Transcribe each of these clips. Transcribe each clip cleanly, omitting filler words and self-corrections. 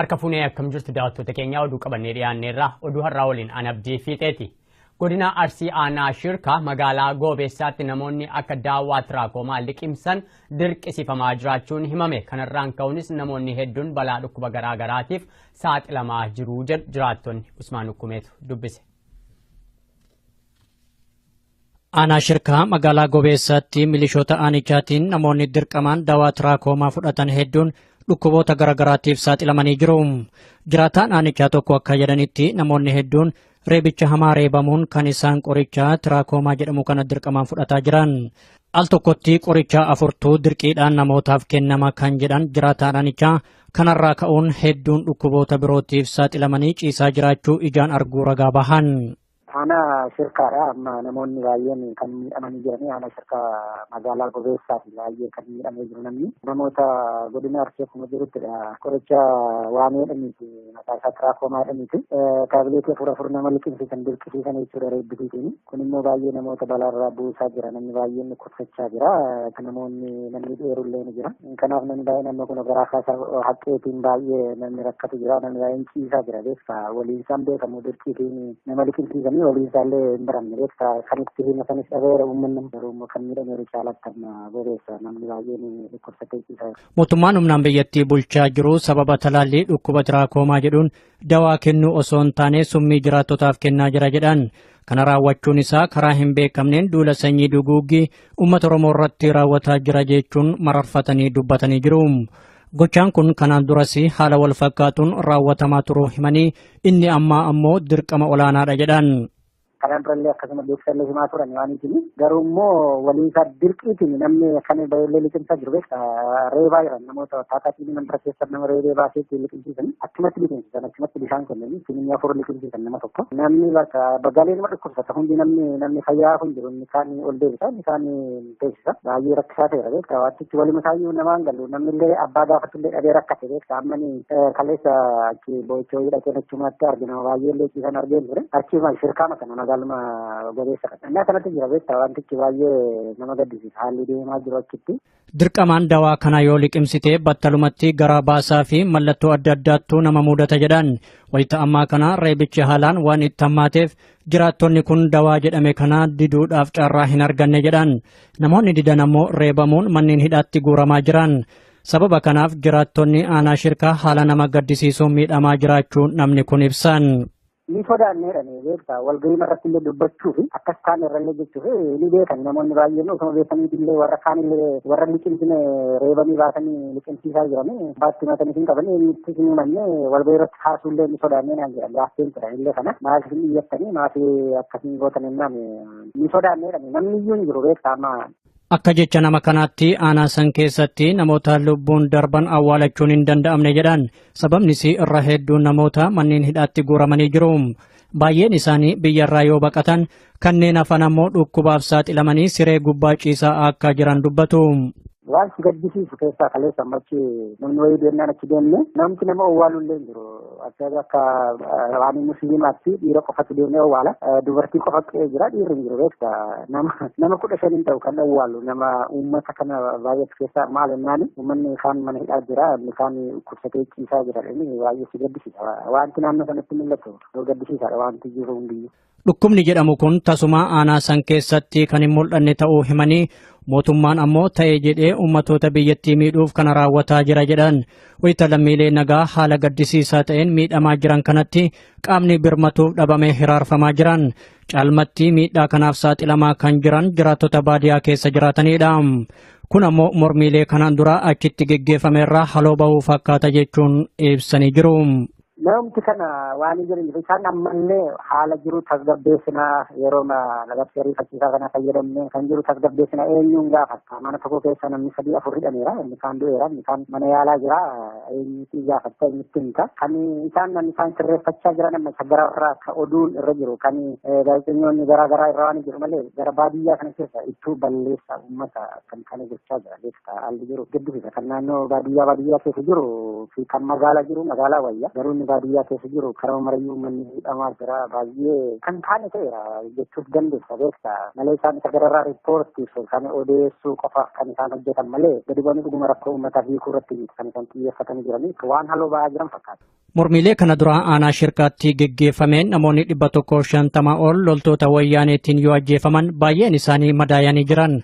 Harka fuunee akkam jirtu daawwattoota keenya oduu qabannee dhiyaanneerra oduu har'aa waliin an abdii fiixeeti. Godina Arsii aanaa Shirkaa magaalaa Goobeessaatti namoonni akka daawwaa tiraakomaa liqimsan dirqisiifamaa jiraachuun himame. Kanarraan ka'uunis namoonni hedduun balaa dhukkuba garaagaraatiif saaxilamaa jiru jedhu jiraattonni. Usmaan Ukkumeetu dubbise. Aanaa Shirkaa magaalaa Goobeessaatti milishoota aanichaatiin namoonni dirqamaan daawwaa tiraakomaa fudhatan hedduun dhukkuboota garaagaraatiif saaxilamanii jiru. Jiraataan aanichaa tokko akka jedhanitti namoonni hedduun reebicha hamaa reebamuun kan isaan qoricha tiraakomaa jedhamu kana dirqamaan fudhataa jiran. Al tokkotti qoricha 4 dirqiidhaan namootaaf kennama kan jedhan jiraataan aanichaa kanarraa ka'uun hedduun dhukkuboota birootiif saaxilamanii ciisaa jiraachuu ijaan arguu ragaa bahan. Aanaa Shirkaadha amma namoonni baay'een kan miidhamanii jiranii aanaa Shirkaa magaalaa Goobeessaati baay'ee kan miidhamee jiru namni namoota godina Arsii akkuma jiruttidha qoricha waan jedhaniiti maqaa isaa tiraakomaa jedhaniiti taabileetii afur nama liqimsiisan dirqisiisan jechuudha reebbisiitiin kun immoo baay'ee namoota balaarraa buusaa jira namni baay'een dhukkubsachaa jira namni dheerullee ni jira kanaaf namni baay'een amma kun garaa kaasaa haqqeetiin baay'ee namni rakkatu jira namni baay'een ciisaa jira beektaa waliin isaan beekamu dirqiitiin nama liqimsiisanii waliin isaallee hin baramne beektaa kanitti hima sanis dhabeera uummanni garuu kan miidhameeru caalatti amma Goobeessa namni baay'een dhukkubsatee ciisaa jira. Mootummaan humnaan biyyattii bulchaa jiru sababa talaallii dhukkuba tiraakomaa jedhuun dawaa kennuu osoo hin taane summii jiraattotaaf kennaa jira jedhan. Kana raawwachuun isaa karaa hin beekamneen duula sanyii duguuggii uummata Oromoo irratti raawwataa jira jechuun mararfatanii dubbatanii jiru. Gochaan kun kanaan duras haala wal fakkaatuun raawwatamaa turuu himanii inni ammaa ammoo dirqama olaanaadha jedhan. Kanaan durallee akkasuma beeksisallee himaa turan waaniitiin garuu immoo waliin isaa dirqiitiin namni kan baay'ee liqimsaa jiru reebaa jiran namoota taataatiin mandara keessa nama reebee baaseetti liqimsiisan achumatti liqimsiisan achumatti bishaan kennanii sinii 4 liqimsiisan nama tokko namni bagaalee nama dhukkubsata hundi namni fayyaa kun jiru inni kaan ol deebisa inni kaan teessisa baay'ee rakkisaa ta'eera beektaa waantichi walima isaayyuu namaan galu namni illee abbaa gaafatullee dhabee rakkate beektaa ammani kaleessa achi boochoo hidhatee achumatti argina baay'ee illee ciisan argeen ture achiima Shirkaa makana magaaluma Goobeessa kan kanatti jira beektaa wantichi baay'ee nama gaddisiisa haalli deemaa jiru achitti. Dirqamaan dawaa kana yoo liqimsitee battalumatti garaa baasaa fi mallattoo adda addaattuu nama mudata jedhan wayita ammaa kana reebichi haalaan waan itti hammaateef jiraattonni kun dawaa jedhame kana diduudhaaf carraa hin arganne jedhan namoonni didan ammoo reebamuun manneen hidhaatti guuramaa jiran. Sababa kanaaf jiraattonni aanaa Shirkaa haala nama gaddisiisuun miidhamaa jiraachuu namni kun ibsan. Ni sodaanneedhani beektaa walgahii irratti illee dubbachuuf akkas kaan irrallee jechuuf ni beekan namoonni baay'een osoo beekaniitillee warra kaanillee warra liqimsine reebanii baasanii liqimsiisaa jiranii baatti matanii hin qaban eenyutti hin himanne walgahii irratti kaasuullee ni sodaannee naan jedhan gaaffeen tura illee kana maaliif hin iyyattanii maafii akkasiin gootan jennaan ni sodaanneedhani namni iyyuu hin jiru beektaa amma. Akka jecha nama kanaatti aanaa san keessatti namoota lubbuun darban awwaalachuun hin danda'amne jedhan sababnis irra hedduun namoota manneen hidhaatti guuramanii jiru. Baay'een isaanii biyyarraa yoo baqatan kanneen hafan ammoo dhukkubaaf saaxilamanii siree gubbaa ciisaa akka jiran dubbatu. Waan si gaddisiisu keessaa kaleessa ammachi namni wayii deemnaan achi deemne namti nama owwaalullee hin jiru akka waan musliimaatti dhiira qofatu deemnee owwaala dubartii qofa qe'ee jira dhiirri hin jiru beekta nama 15 ta'u kan owwaalu nama uummata kana baay'eetu keessaa maal jennaani uummanni kaan mana hidhaa jira inni kaan dhukkubsatee ciisaa jira inni baay'ee si gaddisiisa wanti naannoo sanatti mul'atu gaddisiisaadha wanti jiru hundiyyuu. Dhukkubni jedhamu kun tasuma aanaa san keessatti kan hin mul'anne ta'uu himanii mootummaan ammoo ta'ee jedhee ummatoota biyyattii miidhuuf kana raawwataa jira jedhan wayita lammiilee nagaa haala gaddisiisaa ta'een miidhamaa jiran kanatti qaamni birmatuuf dhabamee hiraarfamaa jiran caalmatti miidhaa kanaaf saaxilamaa kan jiran jiraattota baadiyaa keessa jiraatanidha. Kun ammoo mormiilee kanaan dura achitti geggeeffameerraa haloo bahuu fakkaata jechuun ibsanii jiru. Namti kana waan jiran isaan ammallee haala jiru tasgabbeessinaa yeroo labsii ariifachiisaa kana fayyadamne kan jiru tasgabbeessinaa eenyuun gaafata mana tokko keessa namni 3-4 hidhameera inni kaan du'eera inni kaan mana yaalaa jira eenyutti gaafatta eenyutti himta kan isaan sirreeffachaa jiran amma gararraa ka oduun irra jiru kan gaazexeessitoonni garaagaraa irra waan jiru malee gara baadiyyaa kana keessa ittuu balleessaa uummata kan kana gochaa jira beektaa haalli jiru gaddisiisa kan naannoo baadiyyaa keessa jiru fi kan magaalaa jiru magaalaa wayya garuu baadiyyaa keessa jiru karaa marayyuu manni hidhamaa jira baay'ee kan taane ta'eera jechuuf dandeessa beektaa malee isaan isa gararraa riippoortiif kan odeessuu qofaaf kan isaan hojjetan malee gadi bu'anii dhuguma rakkoo uummataa hiikuu irratti kan isaan xiyyeeffatanii jiranii waan haloo ba'aa jiran fakkaata. Mormiilee kana dura aanaa shirkaatti geggeeffameen namoonni 150 ol loltoota wayyaaneetiin yoo ajjeefaman baay'een isaanii madaayanii jiran.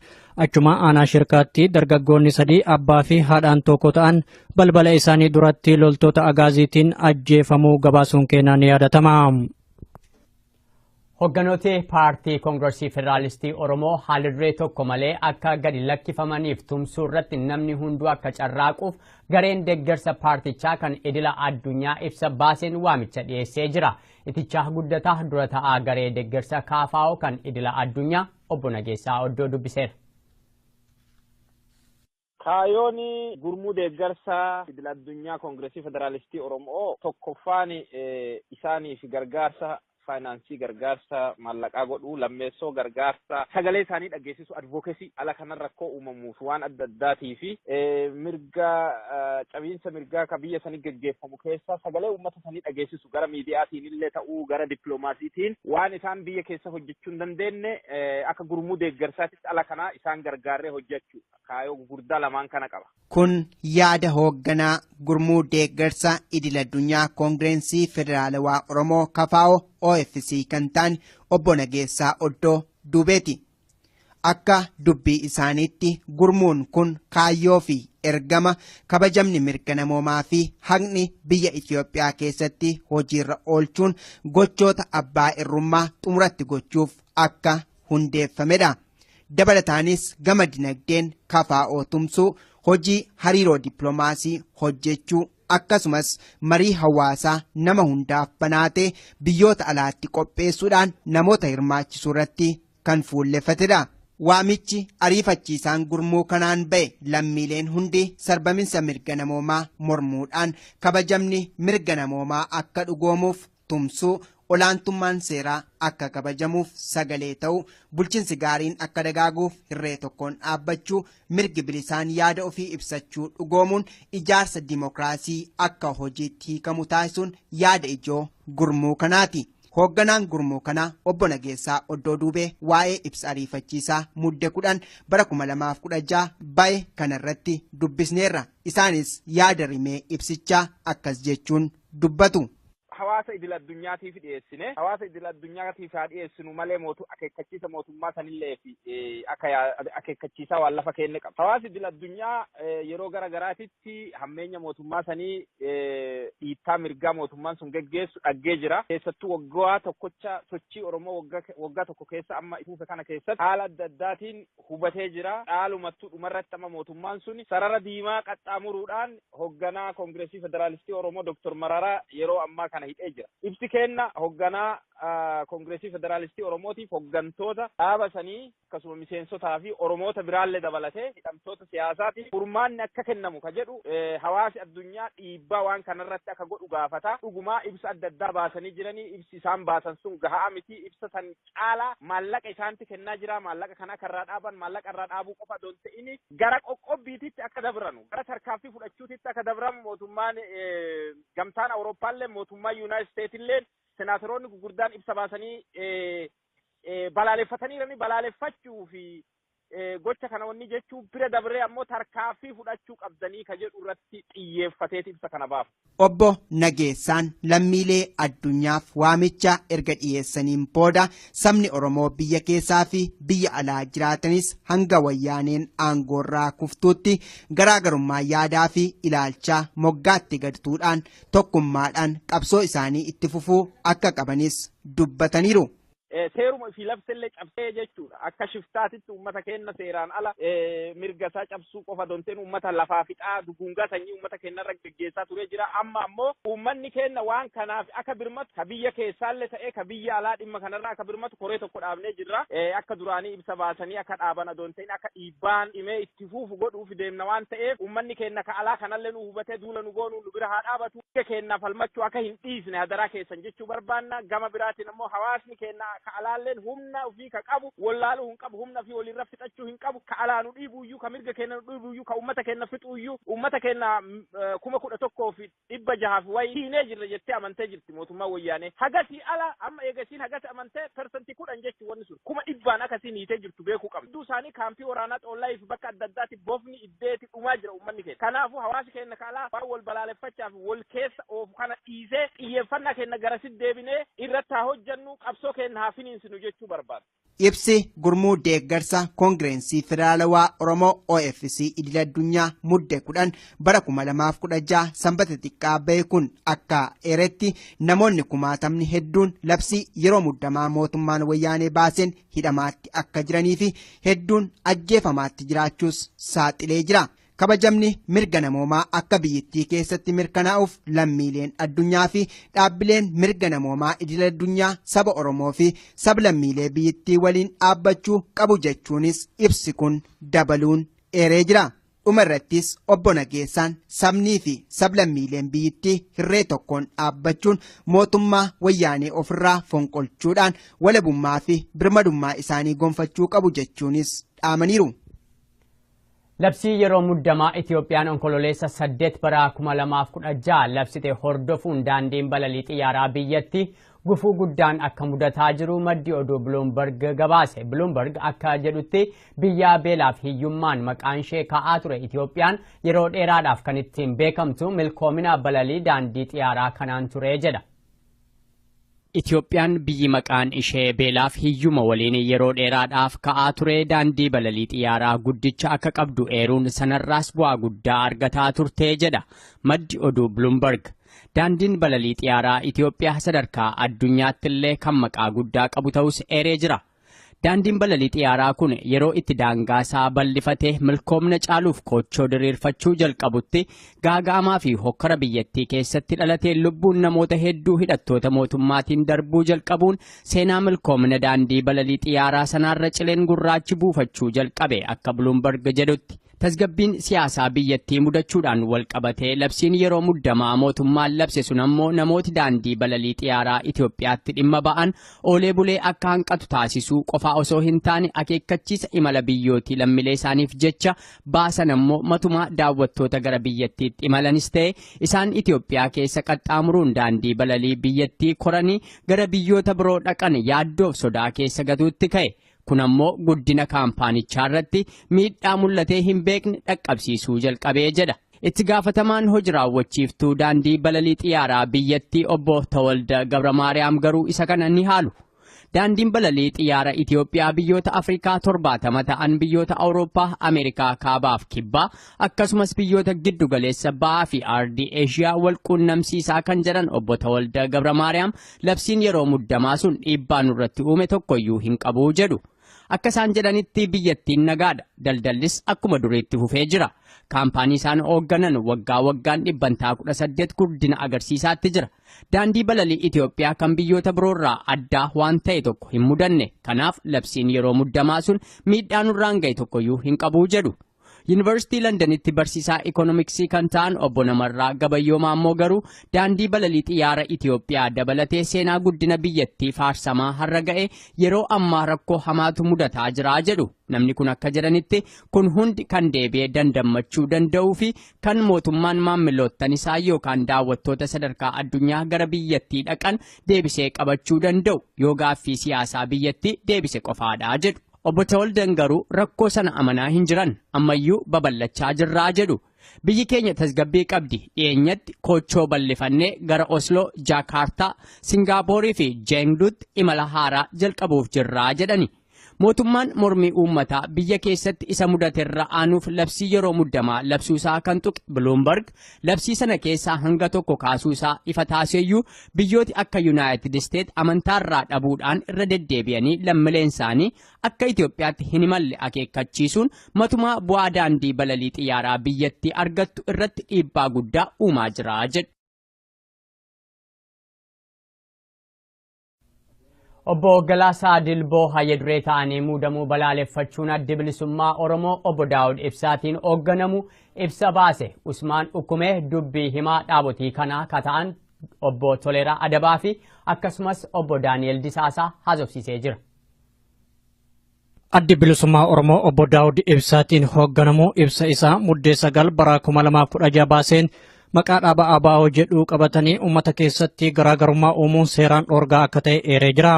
Achuma aanaa shirkaatti dargaggoonni 3 abbaa fi haadhaan tokko ta'an balbala isaanii duratti loltoota agaaziitiin ajjeefamuu gabaasuun keenyaa ni yaadatama. Hogganooti paartii Koongireesii Federaalistii Oromoo haalirree tokko malee akka gadi lakkifamaniif tumsuu irratti namni hunduu akka carraaquuf gareen deeggarsa paartichaa kan idila addunyaa ibsa baaseen waamicha dhiyeessee jira. Itichaa guddataa dura ta'aa garee deeggarsa KFO kan idila addunyaa obbo Nageessaa Oddoo dubbiseera. Kaayooni gurmuu deeggarsa idila addunyaa Koongireesii Federaalistii Oromoo tokkoffaan isaaniif gargaarsa faayinaansii gargaarsa maallaqaa godhuu lammeessoo gargaarsa sagalee isaanii dhageessisu advokeesii ala kanan rakkoo uumamuuf waan adda addaatii fi mirga cabiinsa mirgaa ka biyya sanii geggeeffamu keessa sagalee uummata sanii dhageessisu gara miidiyaatiin illee ta'uu gara dippiloomaasiitiin waan isaan biyya keessa hojjechuu hin dandeenye akka gurmuu deeggarsaatitti ala kanaa isaan gargaarree hojjechuu kaayoo gurguddaa lamaan kana qaba. Kun yaada hoogganaa gurmuu deeggarsa idil addunyaa Koongireesii Federaalawaa Oromoo KFO OFC kan ta'an obbo Nageessaa Oddoo Duubeeti. Akka dubbii isaaniitti gurmuun kun kaayyoo fi ergama kabajamni mirga namoomaa fi haqni biyya Itoophiyaa keessatti hojiirra oolchuun gochoota abbaa irrummaa xumuratti gochuuf akka hundeeffamedha. Dabalataanis gama dinagdeen KFO tumsuu hojii hariiroo dippiloomaasii hojjechuu akkasumas marii hawaasaa nama hundaaf banaatee biyyoota alaatti qopheessuudhaan namoota hirmaachisuu irratti kan fuulleffatedha. Waamichi ariifachiisaan gurmuu kanaan ba'e lammiileen hundi sarbaminsa mirga namoomaa mormuudhaan kabajamni mirga namoomaa akka dhugoomuuf tumsuu olaantummaan seeraa akka kabajamuuf sagalee ta'u bulchiinsi gaariin akka dagaaguuf hirree tokkoon dhaabbachuu mirgi bilisaan yaada ofii ibsachuu dhugoomuun ijaarsa dimokiraasii akka hojiitti hiikamu taasisuun yaada ijoo gurmuu kanaati. Hoogganaan gurmuu kanaa obbo Nageessaa Oddoo Duubee waa'ee ibsa ariifachiisaa mudde 10 bara 2016 ba'e kanarratti dubbisneerra. Isaanis yaada rimee ibsichaa akkas jechuun dubbatu. Hawaasa idil addunyaatiif dhiyeessine hawaasa idil addunyaatiif haa dhiyeessinu malee akeekkachiisa mootummaa sanillee fi akeekkachiisaa waan lafa kenne qaba. Hawaasa idil addunyaa yeroo garagaraatitti hammeenya mootummaa sanii dhiittaa mirgaa mootummaan sun geggeessu dhaggee jira. Keessattuu waggaa tokkocha sochii Oromoo waggaa tokko keessa amma ifuufe kana keessatti haala adda addaatiin hubatee jira. Dhaalumattuu dhumarratti amma mootummaan sun sarara diimaa qaxxaamuruudhaan hoogganaa Koongireesii Federaalistii Oromoo Dr. Mararaa yeroo ammaa kana hidhee jira. Ibsi kenna hoogganaa Koongireesii Federaalistii Oromootiif hooggantoota dhaaba sanii akkasuma miseensotaa fi Oromoota biraallee dabalatee hidhamtoota siyaasaatiif furmaanni akka kennamu ka jedhu hawaasi addunyaa dhiibbaa waan kanarratti akka godhu gaafata. Dhugumaa ibsa adda addaa baasanii jiranii ibsi isaan baasan sun gahaa miti. Ibsa san caalaa maallaqa isaanti kennaa jira. Maallaqa kana karraa dhaaban maallaqa irraa dhaabuu qofa don ta'ini gara qoqqobbiititti akka dabranu gara tarkaaffii fudhachuutitti akka dabramu mootummaan gamtaan Awurooppaallee mootummaa Yuunaayitid Isteetillee senaatoroonni gurguddaan ibsa baasanii balaaleffataniirani. Balaaleffachuu fi gocha kana wanni jechuun bira dabree ammoo tarkaaffii fudhachuu qabdanii ka jedhu irratti xiyyeeffateeti ibsa kana baafa. Obbo Nageessaan lammiilee addunyaaf waamicha erga dhiyeessaniin booda sabni Oromoo biyya keessaa fi biyya alaa jiraatanis hanga wayyaaneen aangoorraa kuftuutti garaagarummaa yaadaa fi ilaalchaa moggaatti gadtuudhaan tokkummaadhaan qabsoo isaanii itti fufuu akka qabanis dubbataniiru. Seeruma fi labsellee cabsee jechuudha. Akka shiftaatitti uummata kenna seeraan ala mirga isaa cabsuu qofa donteen uummata lafaa fixaa duguungaa sanyii uummata kennarra geggeessaa ture jira. Amma ammoo uummanni kenna waan kanaaf akka birmatu ka biyya keessaallee ta'ee ka biyya alaa dhimma kanarraa akka birmatu koree tokko dhaabnee jirra. Akka duraanii ibsa baasanii akka dhaaban donteen akka dhiibbaan dhimee itti fuufu godhuuf deemna waan ta'eef uummanni kenna ka alaa kanallee nu hubatee duula nu goonuu nu bira haa dhaabatu. Biyya kennaaf falmachuu akka hin dhiisne hadaraa keessan jechuu barbaanna. Gama biraatiin ammoo hawaasni kenna ka alaalleen humna ofii ka qabu wallaaluu hin qabu humna fi walirra fixachuu hin qabu ka alaanu dhiibuuyyuu ka mirga kenna dhiibuuyyuu ka ummata kenna fixuuyyuu ummata kenna 11,600 way diinee jirra jettee amantee jirti mootummaa wayyaanee hagasi ala amma eegasiin hagasi amantee persentii 10 jechi wanni sun 100 akkasiin hiitee jirtu beekuu qabdu. Duu isaanii kaampii waraanaa xollaayif bakka adda addaatti bofni iddeeti dhumaa jira ummanni keenya. Kanaafuu hawaasi keenya kaalaa waan wal balaaleffachaaf wal keessa oofu kana dhiisee xiyyeeffannaa keenya garasitti deebinee irratti haa hojjannu qabsoo keenya haa finiinsinu jechuu barbaada. Ibsi gurmuu deeggarsa koongireensii federaalawaa Oromoo OFC idila addunyaa mudde 10 bara 2016 sanbata xiqqaa bahe kun akka eeretti namoonni kumaatamni hedduun labsii yeroo muddamaa mootummaan wayyaanee baaseen hidhamaatti akka jiranii fi hedduun ajjeefamaatti jiraachuus saaxilee jira. Kabajamni mirga namoomaa akka biyyattii keessatti mirkanaa'uuf lammiileen addunyaa fi dhaabbileen mirga namoomaa idil addunyaa saba Oromoo fi sablammiilee biyyattii waliin dhaabbachuu qabu jechuunis ibsi kun dabaluun eeree jira. Dhuma irrattis obbo Nageessaan sabnii fi sablammiileen biyyattii hirree tokkoon dhaabbachuun mootummaa wayyaanee ofirraa fonqolchuudhaan walabummaa fi birmadummaa isaanii gonfachuu qabu jechuunis dhaamaniiru. Labsii yeroo muddamaa Itiyoophiyaan onkololeessa 8 bara 2016 labsite hordofuun daandiin balalii xiyyaaraa biyyatti gufuu guddaan akka mudataa jiru maddi oduu Bloomberg gabaase. Bloomberg akka jedhutti biyya beelaaf hiyyummaan maqaan ishee ka'aa ture Itiyoophiyaan yeroo dheeraadhaaf kan ittiin beekamtu milkoomina balalii daandii xiyyaaraa kanaan ture jedha. Itiyoophiyaan biyyi maqaan ishee beelaaf hiyyuma waliin yeroo dheeraadhaaf ka'aa ture daandii balalii xiyyaaraa guddicha akka qabdu eeruun sanarraas bu'aa guddaa argataa turte jedha maddi oduu Bloomberg. Daandiin balalii xiyyaaraa Itiyoophiyaa sadarkaa addunyaatti illee kan maqaa guddaa qabu ta'us eeree jira. Daandiin balalii xiyyaaraa kun yeroo itti daangaasaa bal'ifatee milkoomna caaluuf kochoo diriirfachuu jalqabutti gaaga'amaa fi hokkara biyyattii keessatti dhalatee lubbuun namoota hedduu hidhattoota mootummaatiin darbuu jalqabuun seenaa milkoomna daandii balalii xiyyaaraa sanaarra cileen gurraachi buufachuu jalqabe akka Bloomberg jedhutti. Tasgabbiin siyaasaa biyyattii mudachuudhaan wal qabatee labsiin yeroo muddamaa mootummaan labse sun ammoo namooti daandii balalii xiyyaaraa Itiyoophiyaatti dhimma ba'an oolee bulee akka hanqatu taasisuu qofaa osoo hin taane akeekkachiisa imala biyyootii lammiilee isaaniif jecha baasan ammoo matumaa daawwattoota gara biyyattiitti imalanis ta'e isaan Itiyoophiyaa keessa qaxxaamuruun daandii balalii biyyattii koranii gara biyyoota biroo dhaqan yaaddoof sodaa keessa gatuutti ka'e. Kun ammoo guddina kaampaanichaa irratti miidhaa mul'atee hin beekne dhaqqabsiisuu jalqabee jedha. Itti gaafatamaan hojii raawwachiiftuu daandii balalii xiyyaaraa biyyattii obbo Tawalda Gabramaariyaam garuu isa kana ni haalu. Daandiin balalii xiyyaaraa Itiyoophiyaa biyyoota Afrikaa 70 ta'an biyyoota Awurooppaa, Ameerikaa kaabaaf kibbaa akkasumas biyyoota giddu galeessa ba'aa fi ardii Eeshiyaa wal quunnamsiisaa kan jedhan obbo Tawalda Gabramaariyaam labsiin yeroo muddamaa sun dhiibbaa nurratti uume tokkoyyuu hin qabu jedhu. Akka isaan jedhanitti biyyattiin nagaadha. Daldallis akkuma duriitti fufee jira. Kaampaanii isaan hoogganan waggaa waggaan 18 guddina agarsiisaatti jira. Daandii balalii Itiyoophiyaa kan biyyoota biroorraa addaa waan ta'e tokko hin mudanne. Kanaaf labsiin yeroo muddamaa sun miidhaa nurraan ga'e tokkoyyuu hin qabu jedhu. Yuunivarsiitii Londanitti barsiisaa ikoonomiksii kan ta'an obbo Namarraa Gabayyoomaa ammoo garuu daandii balalii xiyyaaraa Itiyoophiyaa dabalatee seenaa guddina biyyattii faarsamaa har'a ga'e yeroo ammaa rakkoo hamaatu mudataa jira jedhu. Namni kun akka jedhanitti kun hundi kan deebi'ee dandammachuu danda'uu fi kan mootummaan maamiltoota isaa yookaan daawwattoota sadarkaa addunyaa gara biyyattii dhaqan deebisee qabachuu danda'u yoo gaaffii siyaasaa biyyattii deebise qofaadha jedhu. Obbo Tawaldan garuu rakkoo sana amanaa hin jiran ammayyuu babal'achaa jirraa jedhu. Biyyi keenya tasgabbii qabdi dhiyeenyatti kochoo bal'ifannee gara Osloo, Jaakaartaa, Singaaporii fi Jeengduutti imala haaraa jalqabuuf jirraa jedhani. Mootummaan mormii uummataa biyya keessatti isa mudaterra aanuuf labsii yeroo muddamaa labsuusaa kan tuqe Bloomberg labsii sana keessaa hanga tokko kaasuusaa ifa taaseyyuu biyyooti akka Yuunaayitid Isteet amantaarraa dhabuudhaan irra deddeebi'anii lammiileen isaanii akka Itiyoophiyaatti hin imalle akeekkachiisuun matumaa bu'aa daandii balalii xiyyaaraa biyyattii argattu irratti dhiibbaa guddaa uumaa jira jedhu. Obbo Galaasaa Dilboo hayya duree ta'anii muudamuu balaaleffachuun adda bilisummaa Oromoo obbo Daawud Ibsaatiin hoogganamu ibsa baase. Usmaan Ukkumee dubbii himaa dhaabotii kanaa kata'an obbo Toleeraa Adabaa fi akkasumas obbo Daani'el Disaasaa haasofsiisee jira. Addi bilisummaa Oromoo obbo Daawud Ibsaatiin hoogganamu ibsa isaa muddee 9 bara 2016 baaseen maqaa dhaaba ABO jedhu qabatanii uummata keessatti garaagarummaa uumuun seeraan dhoorgaa akka ta'e eeree jira.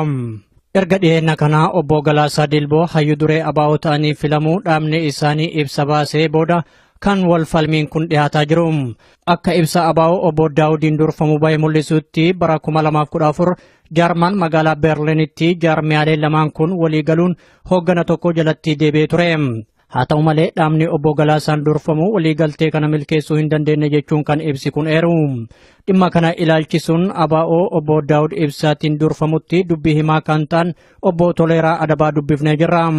Erga dhiyeenya kanaa obbo Galaasaa Dilboo hayyu duree ABO ta'anii filamuu dhaabni isaanii ibsa baasee booda kan wal falmiin kun dhiyaataa jiru. Akka ibsa ABO obbo Daawudiin durfamu bahe mul'isutti bara 2014 Jaarman magaalaa Berliinitti jaarmiyaalee lamaan kun walii galuun hooggana tokko jalatti deebi'ee ture. Haa ta'u malee dhaabni obbo Galaasaan durfamu waliigaltee kana milkeessuu hin dandeenye jechuun kan ibsi kun eeru. Dhimma kana ilaalchisuun ABO obbo Daawud Ibsaatiin durfamutti dubbii himaa kan ta'an obbo Toleeraa Adabaa dubbifnee jirra.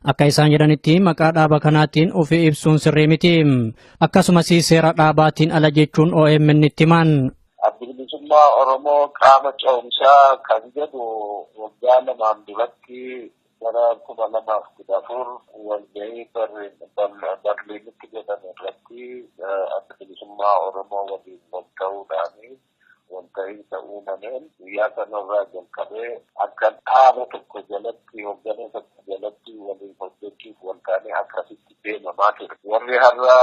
Akka isaan jedhanitti maqaa dhaaba kanaatiin ofii ibsuun sirrii miti. Akkasumas seera dhaabaatiin ala jechuun OMN itti himan. Addi bilisummaa Oromoo qaama ce'umsaa kan jedhu waggaa lamaan duratti bara 2014 walgahii Berliinitti jedhame irratti adda bilisummaa Oromoo waliin wal ta'uudhaani walta'iinsa uumameen guyyaa sanarraa jalqabee akka dhaaba tokko jalatti hoggana tokko jalatti waliin hojjechuuf waltaanee akkasitti deemamaa ture. Warri har'a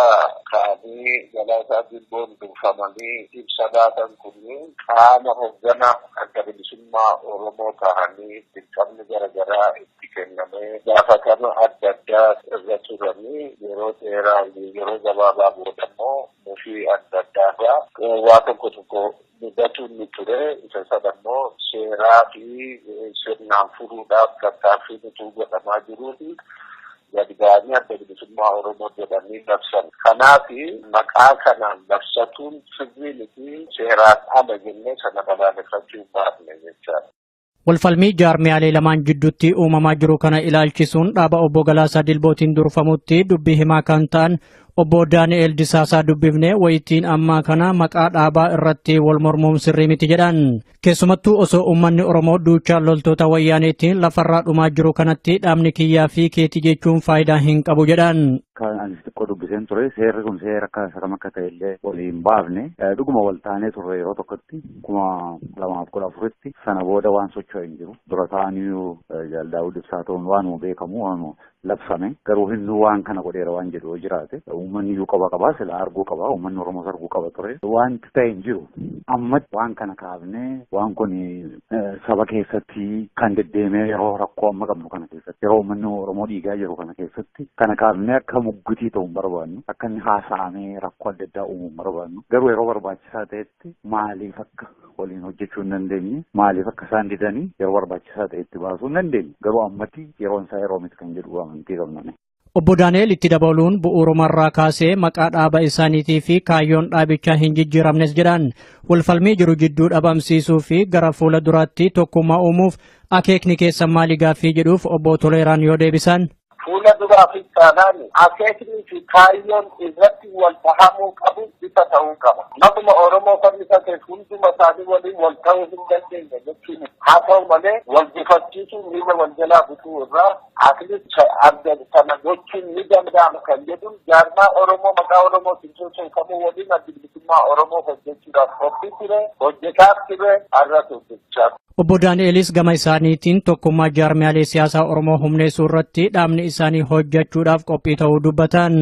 ka'anii Galaasaa Dilboon durfamanii ibsa baatan kunniin qaama hoggana adda bilisummaa Oromoo ta'anii dirqamni garaagaraa itti kennamee gaafatama adda addaa irra turanii yeroo dheeraa yeroo gabaabaa booda immoo mufii adda addaarraa waa tokko mudatuun ni ture. Isa sana immoo seeraa fi sirnaan furuudhaaf tattaaffii nuti godhamaa jiruu fi gadi ba'anii adda bilisummaa Oromoo jedhanii labsan. Kanaaf maqaa kanaan labsatuun sirrii miti seeraan ala jennee sana balaaleffachuu baafne jechaadha. Walfalmii jaarmiyaalee lamaan jidduutti uumamaa jiru kana ilaalchisuun dhaaba obbo Galaasaa Dilbootiin durfamutti dubbii himaa kan ta'an obbo Daani'el Disaasaa dubbifnee wayitiin ammaa kana maqaa dhaabaa irratti wal mormuun sirrii miti jedhan. Keessumattuu osoo uummanni Oromoo duuchaan loltoota wayyaaneetiin lafarraa dhumaa jiru kanatti dhaabni kiyyaa fi keetii jechuun faayidaa hin qabu jedhan. Kan anis xiqqoo dubbiseen ture seerri kun seera akka ta'e illee waliin baafne dhuguma wal taanee turre yeroo tokkotti 2014tti sana booda waan socho'e hin jiru. Dura ta'aniyyuu Daawud Ibsaa ta'uun waanuma beekamu waanuma labsame garuu hin waan kana godheera waan jedhu jiraate uummanni iyyuu qaba sila arguu qaba uummanni Oromoos arguu qaba ture wanti ta'e hin jiru. Amma waan kana kaafnee waan kun saba keessatti kan deddeemee yeroo rakkoo amma qabnu kana keessatti yeroo uummanni Oromoo dhiigaa jiru kana keessatti kana kaafnee akka muggutii ta'uu hin barbaannu akka inni haasa'amee rakkoo adda addaa uumuu hin barbaannu garuu yeroo barbaachisaa ta'etti maaliif akka waliin hojjechuu hin dandeenye maaliif akka isaan didanii yeroo barbaachisaa ta'etti baasuu hin dandeenye garuu ammatti yeroon isaa yeroo miti kan jedhu amantii qabname. Obbo Daani'el itti dabaluun bu'uurumarraa kaasee maqaa dhaaba isaaniitii fi kaayyoon dhaabichaa hin jijjiiramnes jedhan walfalmii jiru jidduu dhabamsiisuu fi gara fuula duraatti tokkummaa uumuuf akeekni keessan maali gaaffii jedhuuf obbo Toleeraan yoo deebisan. Fuula duraaf taanaan akeeknii fi kaayyoon irratti wal dhahamuu qabu ifa ta'uu qaba. Namuma Oromoo fannisate hunduma isaanii waliin wal ta'uu hin dandeenye jechuun haa ta'u malee wal gufachiisuun miila wal jalaa butuu irraa akilicha adda kana gochuun ni danda'ama kan jedhuun jaarmaa Oromoo maqaa Oromoo sinsoosoo kamuu waliin adda bilisummaa Oromoo hojjechuudhaaf qophii ture hojjetaaf ture har'as hojjechaa. Obbo Daani'elis gama isaaniitiin tokkummaa jaarmiyaalee siyaasaa Oromoo humneessuu irratti dhaabni isaanii hojjechuudhaaf qophii ta'uu dubbatan.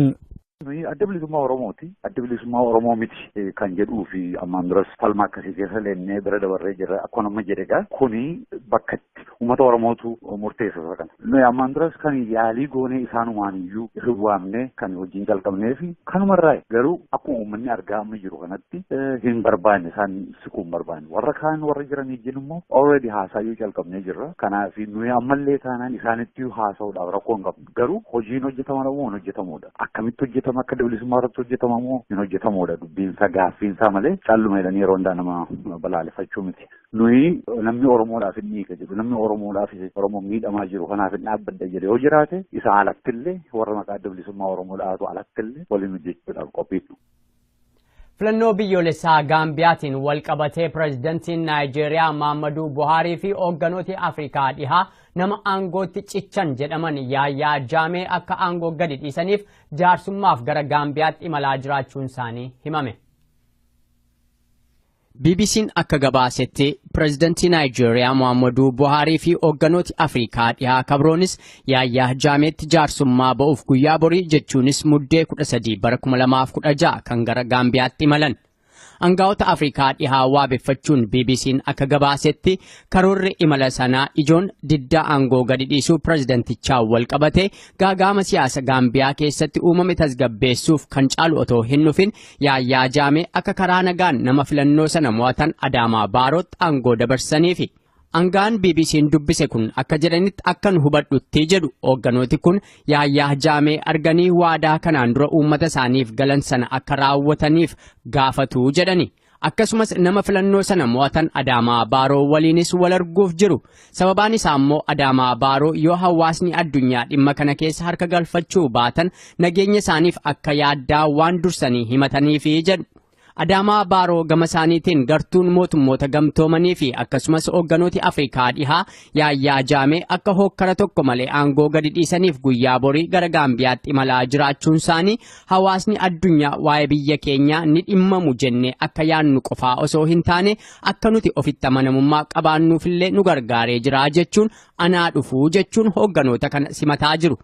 Adda bilisummaa Oromooti. Adda bilisummaa Oromoo miti kan jedhuu fi ammaan duras falma akkasii keessa leennee bira dabarree jirra. Akkuma amma jedhegaa kuni bakka itti uummata Oromootu murteessa kana. Nuyi ammaan duras kan yaalii goonee isaanumaan iyyuu hin waamne kan wajjin jalqabnee fi kanumarraa garuu akkuma uummanni argaa amma jiru kanatti hin barbaanne isaan siquu hin barbaanne. Warra kaan warra jiran ijjiin immoo already haasaayyuu jalqabnee jirra. Kanaaf nuyi ammallee taanaan isaanitti haasa'uudhaaf rakkoo hin qabnu. Garuu hojiin hojjetama dhabuun hin hojjetamuudha. Akkamitti hojjetama akka bilisummaa irratti hojjetamu hin hojjetamuudha dubbiinsa gaaffiinsa malee calluma jedhanii yeroo hundaa nama balaaleffachuu miti. Nuyi namni Oromoodhaaf hin dhiiga jedhu namni Oromoodhaaf Oromoo miidhamaa jiru kanaaf hin dhaabbadda jedhe yoo jiraate isa alattillee warra maqaa adda bilisummaa Oromoodhaatu alattillee waliin hojjechuudhaaf qophiidha. Filannoo biyyoolessaa Gaambiyaatiin wal qabatee pireezidantiin Naayijeeriyaa Muhammadu Buhaarii fi hoogganooti Afrikaa dhihaa nama aangootti cichan jedhaman Yaayyaa Jaamee akka aangoo gadi dhiisaniif jaarsummaaf gara Gaambiyaatti imalaa jiraachuun isaanii himame. BBC'n akka gabaasetti pireezidantii Naayijeeriyaa Muhammadu Buhaarii fi hoogganooti Afrikaa dhihaa kabroonis Yaayyaa Jaameetti jaarsummaa ba'uuf guyyaa borii jechuunis muddee 13 bara 2016 kan gara Gaambiyaatti imalan. Aangaa'ota Afrikaa dhihaa waabeffachuun BBC'n akka gabaasetti karoorri imala sanaa ijoon diddaa aangoo gadi dhiisuu pireezidantichaa wal qabate gaagaama siyaasa Gaambiyaa keessatti uumame tasgabbeessuuf kan caalu otoo hin dhufin Yaayyaa Jaamee akka karaa nagaan nama filannoo sana mo'atan Adaamaa Baarootti aangoo dabarsaniifi. Aangaan BBC'n dubbise kun akka jedhanitti akkan hubadhutti jedhu hoogganooti kun Yaayyaa Jaamee arganii waadaa kanaan dura uummata isaaniif galan sana akka raawwataniif gaafatu jedhani. Akkasumas nama filannoo sana mo'atan Adaamaa Baaroo waliinis wal arguuf jiru. Sababaan isaa immoo Adaamaa Baaroo yoo hawaasni addunyaa dhimma kana keessa harka galfachuu baatan nageenya isaaniif akka yaaddaa waan dursanii himataniifi jedhu. Adaamaa Baaroo gama isaaniitiin gartuun mootummoota gamtoomanii fi akkasumas hoogganooti Afrikaa dhihaa Yaayyaa Jaamee akka hokkara tokko malee aangoo gadi dhiisaniif guyyaa borii gara Gaambiyaatti imalaa jiraachuun isaanii hawaasni addunyaa waa'ee biyya keenyaa ni dhimmamu jennee akka yaannu qofaa osoo hin taane akka nuti ofitti amanamummaa qabaannuufillee nu gargaaree jira jechuun anaa dhufuu jechuun hoogganoota kana simataa jiru.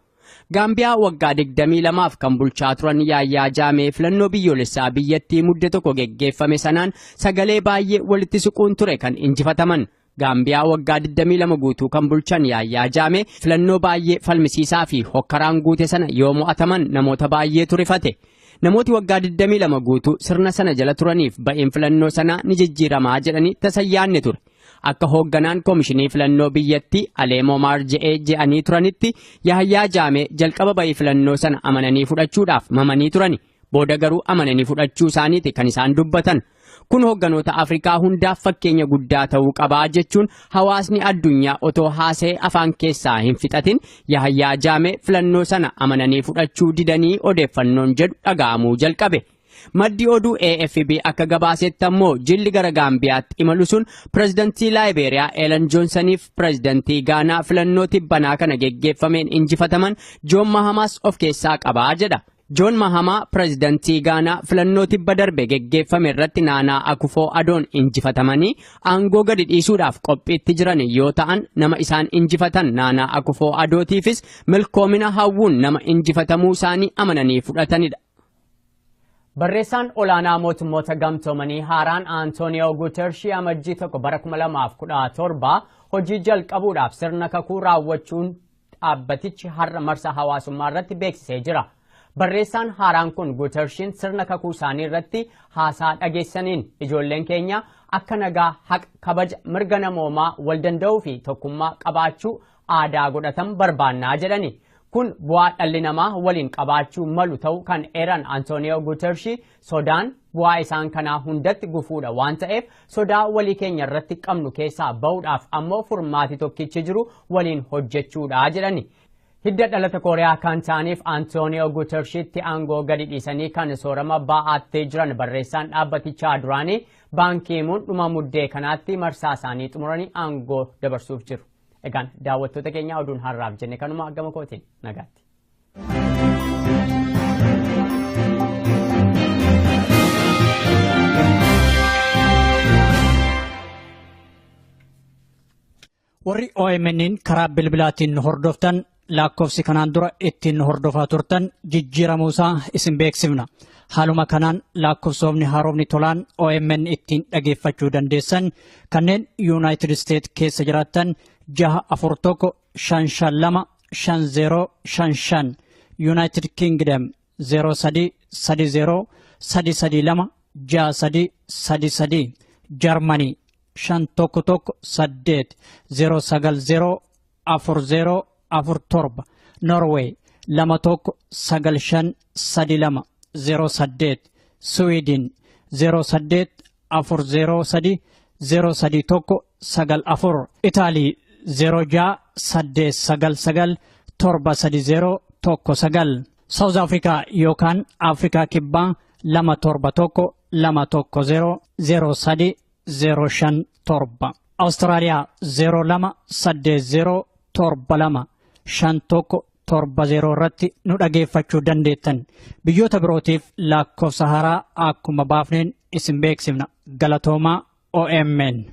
Gaambiyaa waggaa 22f kan bulchaa turan Yaayyaa Jaamee filannoo biyyoolessaa biyyattii mudde tokko geggeeffame sanaan sagalee baay'ee walitti siquun ture kan injifataman. Gaambiyaa waggaa 22 guutuu kan bulchan Yaayyaa Jaamee filannoo baay'ee falmisiisaa fi hokkaraan guute sana yoo mo'ataman namoota baay'eetu rifate. Namooti waggaa 22 guutuu sirna sana jala turaniif ba'een filannoo sanaa ni jijjiiramaa jedhanii tasayyaanne ture. Akka hoogganaan koomishinii filannoo biyyattii Aleemoo Maarje'ee je'anii turanitti Yaayyaa Jaamee jalqaba ba'ii filannoo sana amananii fudhachuudhaaf mamanii turani. Booda garuu amananii fudhachuu isaaniiti kan isaan dubbatan. Kun hoogganoota Afrikaa hundaaf fakkeenya guddaa ta'uu qabaa jechuun hawaasni addunyaa otoo haasa'ee afaan keessaa hin fixatin Yaayyaa Jaamee filannoo sana amananii fudhachuu didanii odeeffannoon jedhu dhaga'amuu jalqabe. Maddi oduu AFP akka gabaasetti ammoo jilli gara Gaambiyaatti imalu sun pireezidantii Laayiberiyaa Ellen Joonsoniif pireezidantii Gaanaa filannoo tibbanaa kana geggeeffameen injifataman Joon Mahamaas of keessaa qabaa jedha. Joon Mahamaa pireezidantii Gaanaa filannoo tibba darbe geggeeffame irratti Naanaa Akufoo Adoon injifatamanii aangoo gadi dhiisuudhaaf qophiitti jiran yoo ta'an nama isaan injifatan Naanaa Akufoo Adootiifis milkoomina hawwuun nama injifatamuu isaanii amananii fudhatanidha. Barreessaan olaanaa mootummoota gamtoomanii haaraan Antooniyoo Guutershii amajjii tokko bara 2017 hojii jalqabuudhaaf sirna kakuu raawwachuun dhaabbatichi har'a marsa hawaasummaa irratti beeksisee jira. Barreessaan haaraan kun Guutershiin sirna kakuu isaanii irratti haasaa dhageessaniin ijoolleen keenya akka nagaa haqa kabaja mirga namoomaa wal danda'uu fi tokkummaa qabaachuu aadaa godhatan barbaannaa jedhani. Kun bu'aa dhalli namaa waliin qabaachuu malu ta'uu kan eeran Antooniyoo Guutershii sodaan bu'aa isaan kanaa hundatti gufuudha waan ta'eef sodaa walii keenya irratti qabnu keessaa ba'uudhaaf ammoo furmaati tokkichi jiru waliin hojjechuudha jedhani. Hidda dhalata Kooriyaa kan ta'aniif Antooniyoo Guutershiitti aangoo gadi dhiisanii kan soorama ba'aattee jiran barreessaan dhaabbatichaa duraanii Baan Kii Muun dhuma muddee kanaatti marsaa isaanii xumuranii aangoo dabarsuuf jiru. Egaan daawwattoota keenya oduun har'aaf jenne kanuma gama kootiin nagaatti. Warri OMN'n karaa bilbilaatiin hordoftan lakkoofsi kanaan dura ittiin hordofaa turtan jijjiiramuusaa isin beeksifna. Haaluma kanaan lakkoofsofni haaromni tolaan OMN ittiin dhageeffachuu dandeessan kanneen United States keessa jiraattan 641-552-5055 United Kingdom 0330-332-6333 Germany 518-090-4047 Norway 219532 08 Sweden 084030 03194 Italy 0689 South Africa yookaan Afrikaa kibbaa 271-210-03-057 Austraaliyaa 0280725170 irratti nu dhageeffachuu dandeettan. Biyyoota birootiif lakkoofsa haaraa akkuma baafneen isin beeksifna. Galatooma OMN.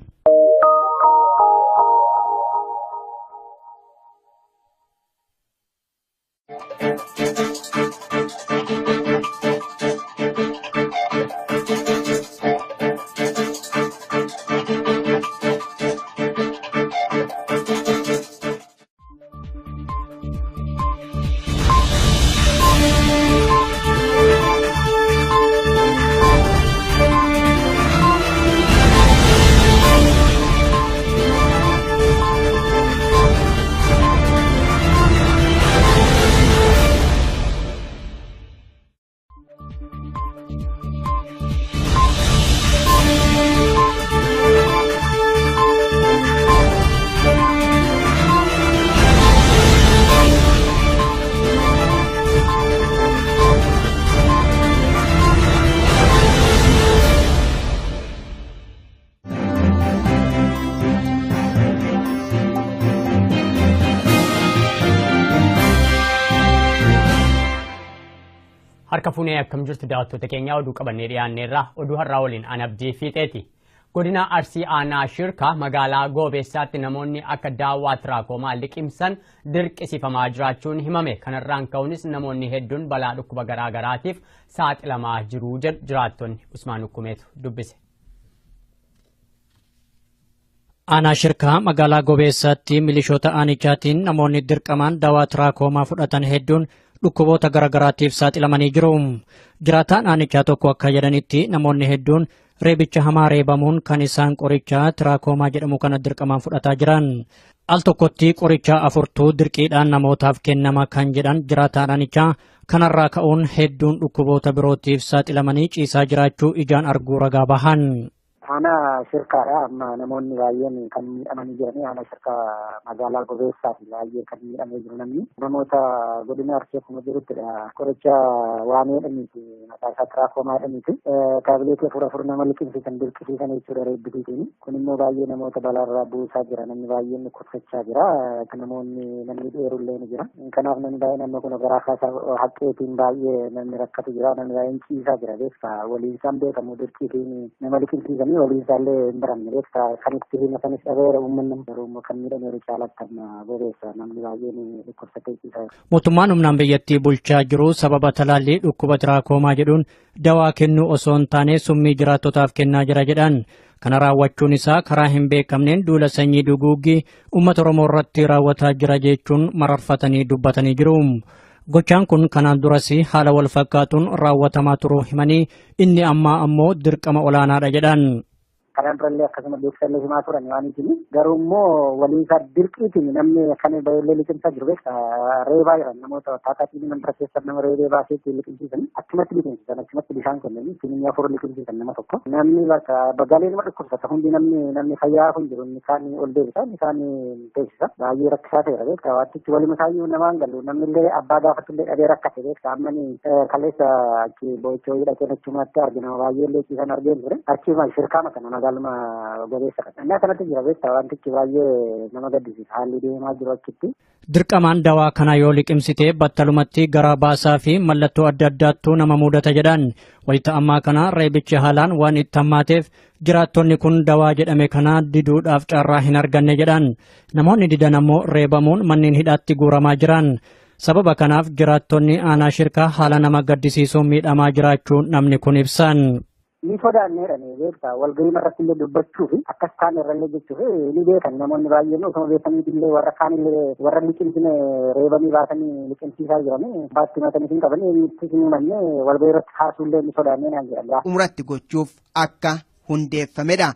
Harka fuunee akkam jirtu daawwattoota keenya oduu qabannee dhiyaanneerra oduu har'aa waliin an abdii fiixeeti. Godina Arsii Aanaa Shirkaa magaalaa Goobeessaatti namoonni akka daawwaa tiraakomaa liqimsan dirqisiifamaa jiraachuun himame. Kanarraan ka'uunis namoonni hedduun balaa dhukkuba garaagaraatiif saaxilamaa jiru jedhu jiraattonni. Usmaan Ukkumeetu dubbise. Aanaa Shirkaa magaalaa Goobeessaatti milishoota aanichaatiin namoonni dirqamaan daawwaa tiraakomaa fudhatan hedduun dhukkuboota garaagaraatiif saaxilamanii jiru. Jiraataan aanichaa tokko akka jedhanitti namoonni hedduun reebicha hamaa reebamuun kan isaan qoricha tiraakomaa jedhamu kana dirqamaan fudhataa jiran. Al tokkotti qoricha 4 dirqiidhaan namootaaf kennama kan jedhan jiraataan aanichaa kanarraa ka'uun hedduun dhukkuboota birootiif saaxilamanii ciisaa jiraachuu ijaan arguu ragaa bahan. Aanaa Shirkaadha amma namoonni baay'een kan miidhamanii jiranii aanaa Shirkaa magaalaa Goobeessaati baay'ee kan miidhamee jiru namni namoota godina Arsii akkuma jiruttidha qoricha waan jedhaniiti maqaa isaa tiraakomaa jedhaniiti taabileetii 4 nama liqimsiisan dirqisiisan jechuudha reebbisiitiin kun immoo baay'ee namoota balaarraa buusaa jira namni baay'een kuffachaa jira namni dheerullee ni jira kanaaf namni baay'ee nama kun garaa kaasaa haqqeetiin baay'ee namni rakkatu jira namni baay'een ciisaa jira beektaa waliin isaan beekamu dirqiitiin nama liqimsiisan waliinsaallee hin baramne beektaa kan itti himasanis dhabeera uummanni garuu kan miidhameeru caalatti amma Goobeessa namni baay'een dhukkubsatee ciisaa. Mootummaan humnaan biyyattii bulchaa jiru sababa talaallii dhukkuba tiraakomaa jedhuun dawaa kennuu osoo hin taane summii jiraattotaaf kennaa jira jedhan. Kana raawwachuun isaa karaa hin beekamneen duula sanyii duguuggii uummata Oromoo irratti raawwataa jira jechuun mararfatanii dubbatanii jiru. Gochaan kun kanaan duras haala wal fakkaatuun raawwatamaa turuu himanii inni ammaa ammoo dirqama olaanaadha jedhan. Kanaan durallee akkasuma beeksisallee himaa turan waan ittiin garuu immoo waliinsaa dirqiitiin namni kan baay'ee liqimsaa jiru beektaa reebaa jiran namoota taataatiin mandara keessatti nama reebee baaseetti liqimsiisan achumatti liqimsiisan achumatti bishaan kennanii finni 4 liqimsiisan nama tokko namni bakka bagaalee nama dhukkubsata hundi namni fayyaa kun jiru isaan ol deebisa isaan teessisa baay'ee rakkisaa ta'eera beektaa waantichi walima isaayyuu namaan galu namnillee abbaa gaafatullee dhabee rakkate beektaa ammani kaleessa achi boo'ichoo hidhatee achumatti argina baay'ee leechisan argeen ture achuma Shirkaa makana galma Goobeessa kan kanatti jira beektaa wantichi baay'ee nama gaddisiisa haalli deemaa jiru achitti. Dirqamaan dawaa kana yoo liqimsite battalumatti garaa baasaa fi mallattoo adda addaattuu nama mudata jedhan wayita ammaa kana reebichi haalaan waan itti hammaateef jiraattonni kun dawaa jedhame kana diduudhaaf carraa hin arganne jedhan namoonni didan ammoo reebamuun manneen hidhaatti guuramaa jiran. Sababa kanaaf jiraattonni aanaa Shirkaa haala nama gaddisiisuun miidhamaa jiraachuu namni kun ibsan. Ni sodaanneedhani beektaa walgahii irratti illee dubbachuu fi akkas kaan irrallee jechuuf ni beekan namoonni baay'een osoo beekanii illee warra kaanillee warra liqimsine reebanii baasanii liqimsiisaa jiranii baatti matanii hin qaban eenyutti hin himannee walgahii irratti kaasuullee ni sodaannee naan jedhan. Umuratti gochuuf akka hundeeffamedha.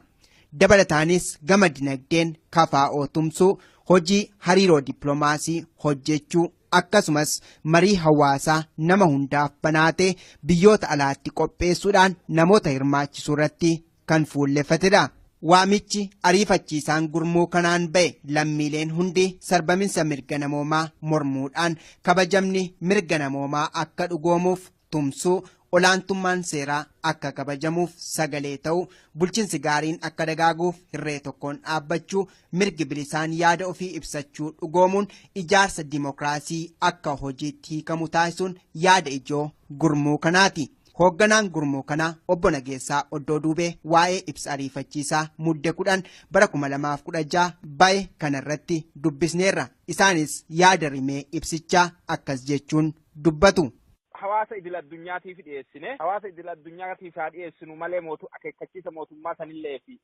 Dabalataanis gama dinagdeen kafaa'oo tumsuu hojii hariiroo dippiloomaasii hojjechuu akkasumas marii hawaasaa nama hundaaf banaatee biyyoota alaatti qopheessuudhaan namoota hirmaachisuu irratti kan fuulleffatedha. Waamichi ariifachiisaan gurmuu kanaan ba'e lammiileen hundi sarbaminsa mirga namoomaa mormuudhaan kabajamni mirga namoomaa akka dhugoomuuf tumsuu olaantummaan seeraa akka kabajamuuf sagalee ta'u bulchiinsi gaariin akka dagaaguuf hirree tokkoon dhaabbachuu mirgi bilisaan yaada ofii ibsachuu dhugoomuun ijaarsa dimokiraasii akka hojiitti hiikamu taasisuun yaada ijoo gurmuu kanaati. Hoogganaan gurmuu kanaa obbo Nageessaa Oddoo Duubee waa'ee ibsa ariifachiisaa mudde 10 bara 2016 bahe kanarratti dubbisneerra. Isaanis yaada rimee ibsichaa akkas jechuun dubbatu. Hawaasa idil addunyaatiif dhiyeessine hawaasa idil addunyaatiif haa dhiyeessinu malee akeekkachiisa mootummaa sanillee fi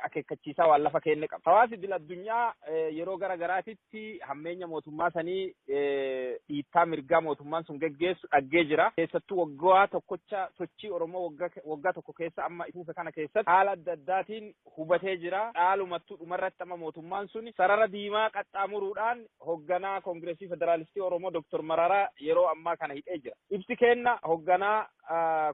akeekkachiisaa waan lafa kenne qaba. Hawaasa idil addunyaa yeroo garagaraatitti hammeenya mootummaa sanii dhiittaa mirgaa mootummaan sun geggeessu dhaggee jira. Keessattuu waggaa tokkocha sochii Oromoo waggaa tokko keessa amma ifuufe kana keessatti haala adda addaatiin hubatee jira. Dhaalumattuu dhumarratti amma mootummaan suni sarara diimaa qaxxaamuruudhaan hoogganaa Koongireesii Federaalistii Oromoo Dr. Mararaa yeroo ammaa kana hidhee jira. Ibsi kenna hoogganaa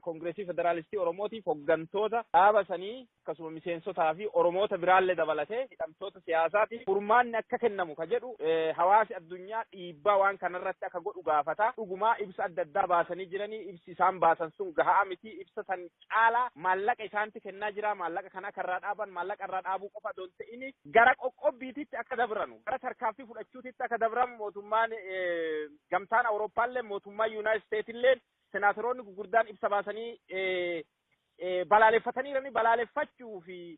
Koongireesii Federaalistii Oromootiif hooggantoota dhaaba sanii akkasuma miseensotaa fi Oromoota biraallee dabalatee hidhamtoota siyaasaatiif furmaanni akka kennamu ka jedhu hawaasi addunyaa dhiibbaa waan kanarratti akka godhu gaafata. Dhugumaa ibsa adda addaa baasanii jiranii ibsi isaan baasan sun gahaa miti. Ibsa san caalaa maallaqa isaanitti kennaa jira. Maallaqa kana karraa dhaaban maallaqa irraa dhaabuu qofa osoo hin ta'in gara qoqqobbiititti akka dabranu gara tarkaanfii fudhachuutitti akka dabramu mootummaan gamtaan Awurooppaallee mootummaa Yuunaayitid Isteetillee senaatoroonni gurguddaan ibsa baasanii balaaleffatanii balaaleffachuu fi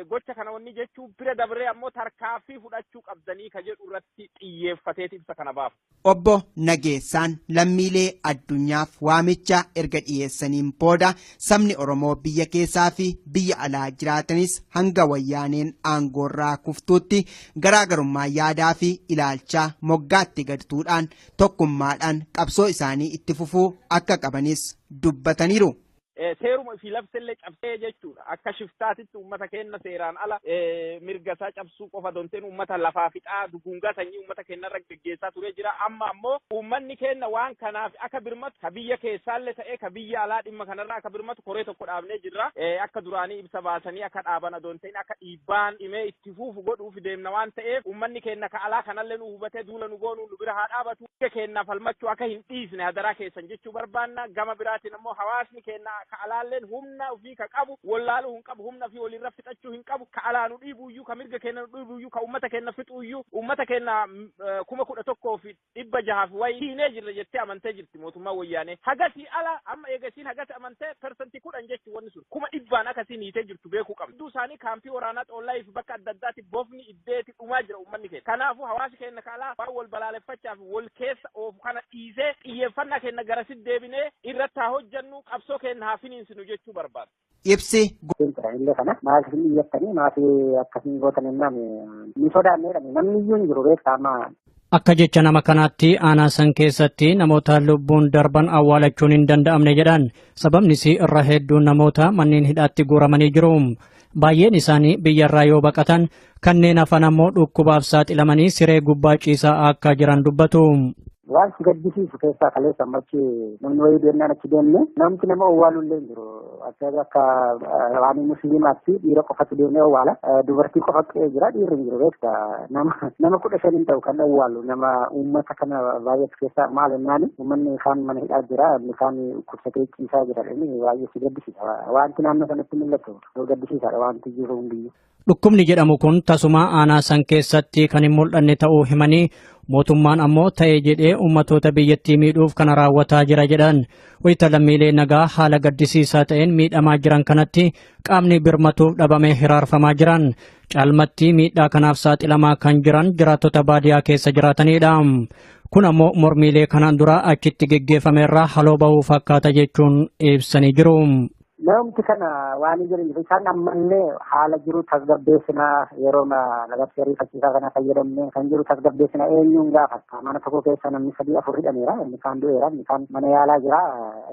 gocha kana wanni jechuu bira dabree ammoo tarkaanfii fudhachuu qabdanii ka jedhu irratti xiyyeeffateeti ibsa kana baafu. Obbo Nageessaan lammiilee addunyaaf waamicha erga dhiyeessaniin booda sabni Oromoo biyya keessaa fi biyya alaa jiraatanis hanga wayyaaneen aangoorraa kuftuutti garaagarummaa yaadaa fi ilaalchaa moggaatti gadtuudhaan tokkummaadhaan qabsoo isaanii itti fufuu akka qabanis dubbataniiru. Seeruma fi labsellee cabsee jechuudha. Akka shiftaatitti uummata keenya seeraan ala mirga isaa cabsuu qofa donteen uummata lafaa fixaa duguungaa sanyii uummata keenyarra geggeessaa ture jira. Amma ammoo uummanni keenya waan kanaaf akka birmatu ka biyya keessaallee ta'ee ka biyya alaa dhimma kanarraa akka birmatu koree tokko dhaabnee jirra. Akka duraanii ibsa baasanii akka dhaaban donteen akka dhiibbaan dhimee itti fufu godhuuf deemna waan ta'eef uummanni keenya ka alaa kanallee nu hubatee duula nu goonuu nu bira haa dhaabatu. Biyya keenyaaf falmachuu akka hin dhiisne hadaraa keessan jechuu barbaanna. Gama biraatiin ammoo hawaasni keenya ka alaalleen humna ofii ka qabu wallaaluu hin qabu humna fi walirra fixachuu hin qabu ka alaanu dhiibuuyyuu ka mirga keenya dhiibuuyyuu ka ummata keenya fixuuyyuu ummata keenya 11,600 wayi hiinee jirra jettee amantee jirti mootummaa wayyaanee hagasii ala amma eegasiin hagati amantee persentii 10 jechuun wanni sun 100 akkasiin hiitee jirtu beekuu qabdu. Hedduu isaanii kaampii waraanaa xollaa fi bakka adda addaatti bofni iddeeti dhumaa jira ummanni keenya. Kanaafuu hawaasi keenya ka alaa waan wal balaaleffachaaf wal keessa oofu kana dhiisee xiyyeeffannaa keenya garasitti deebinee irratti haa hojjannu qabsoo keenya haa finiinsinu jechuu barbaada. Ibsi illee kana maaliif hin iyyattanii maaliif akkasiin gootan ni sodaanneedha namni iyyuu hin jiru beektaa. Akka jecha nama kanaatti aanaa san keessatti namoota lubbuun darban awwaalachuun hin danda'amne jedhan sababnis irra hedduun namoota manneen hidhaatti guuramanii jiru. Baay'een isaanii biyyarraa yoo baqatan kanneen hafan ammoo dhukkubaaf saaxilamanii siree gubbaa ciisaa akka jiran dubbatu. Waan si gaddisiisu keessaa kaleessa ammachi namni wayii deemnaan achi deemne namti nama owwaalullee hin jiru. Akka waan musliimaatti dhiira qofatu deemee owwaala. Dubartii qofa qe'ee jira dhiirri hin jiru beekta. Nama 15 hin ta'u kan owwaalu nama uummata kana baay'eetu keessaa maal jennaani uummanni isaan mana hidhaa jira isaan kursatee ciisaa jiran baay'ee si gaddisiisa. Wanti naannoo sanatti mul'atu gaddisiisaadha wanti jiru hundiyyuu. Dhukkubni jedhamu kun tasuma aanaa san keessatti kan hin mul'anne ta'uu himanii mootummaan ammoo ta'ee jedhee ummatoota biyyattii miidhuuf kana raawwataa jira jedhan. Wayita lammiilee nagaa haala gaddisiisaa ta'een miidhamaa jiran kanatti qaamni birmatuuf dhabamee hiraarfamaa jiran. Caalmatti miidhaa kanaaf saaxilamaa kan jiran jiraattota baadiyaa keessa jiraatanidha. Kun ammoo mormiilee kanaan dura achitti geggeeffameerraa haloo bahuu fakkaata jechuun ibsanii jiru. Namti kana waan jiran isaan ammallee haala jiru tasgabbeessinaa yeroo labsii ariifachiisaa kana fayyadamne kan jiru tasgabbeessinaa eenyuun gaafata mana tokko keessa namni 3-4 hidhameera inni kaan du'eera inni kaan mana yaalaa jira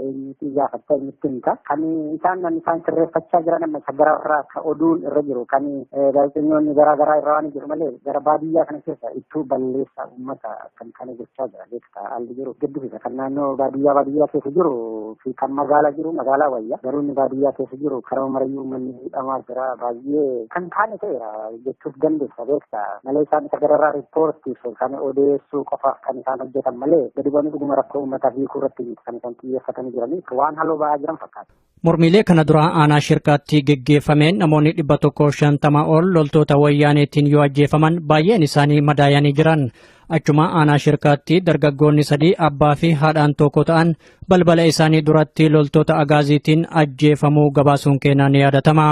eenyuuti gaafatta eenyutti himta kan isaan sirreeffachaa jiran amma gara irraa ka oduun irra jiru kan gaazexeessitoonni garaa irra waan jiru malee gara baadiyyaa kana keessa ittuu balleessa uummata kan kana gochaa jira beekta haalli jiru gaddisiisa kan naannoo baadiyyaa keessa jiru fi kan magaalaa jiru magaalaa wayya garuu baadiyyaa keessa jiru karaa marayyuu manni hidhamaa jira baay'ee kan taane ta'eera jechuuf dandeessa beekta malee isaan isa gararraa riippoortiif kan odeessuu qofaaf kan isaan hojjetan malee gadi bu'anii dhuguma rakkoo uummataa hiikuu irratti kan isaan xiyyeeffatanii jiraniif waan haloo ba'aa jiran fakkaata. Mormiilee kana dura aanaa shirkaatti geggeeffameen namoonni 150 ol loltoota wayyaaneetiin yoo ajjeefaman baay'een isaanii madaayanii jiran. Achuma aanaa shirkaatti dargaggoonni sadii abbaa fi haadhaan tokko ta'an balbala isaanii duratti loltoota agaaziitiin ajjeefamuu gabaasuun keenan ni yaadatama.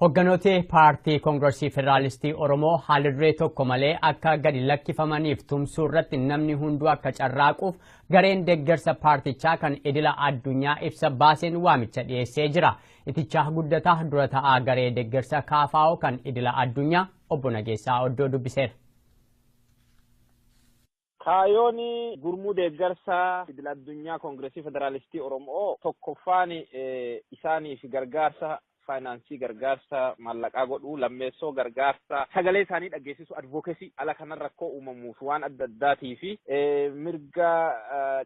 Hogganooti paartii Koongireesii Federaalistii Oromoo haalirree tokko malee akka gadi lakkifamaniif tumsuu irratti namni hunduu akka carraaquuf gareen deeggarsa paartichaa kan idila addunyaa ibsa baaseen waamicha dhiyeessee jira. Itichaa guddataa dura ta'aa garee deeggarsa KFO kan idila addunyaa obbo Nageessaa Oddoo dubbiseera. Kaayoon gurmuu deeggarsa idila addunyaa Koongireesii Federaalistii Oromoo tokkoffaan isaaniif gargaarsa faayinaansii gargaarsa maallaqaa godhuu lammeessoo gargaarsa sagalee isaanii dhageessisu advokeesii ala kanan rakkoo uumamuuf waan adda addaatii fi mirga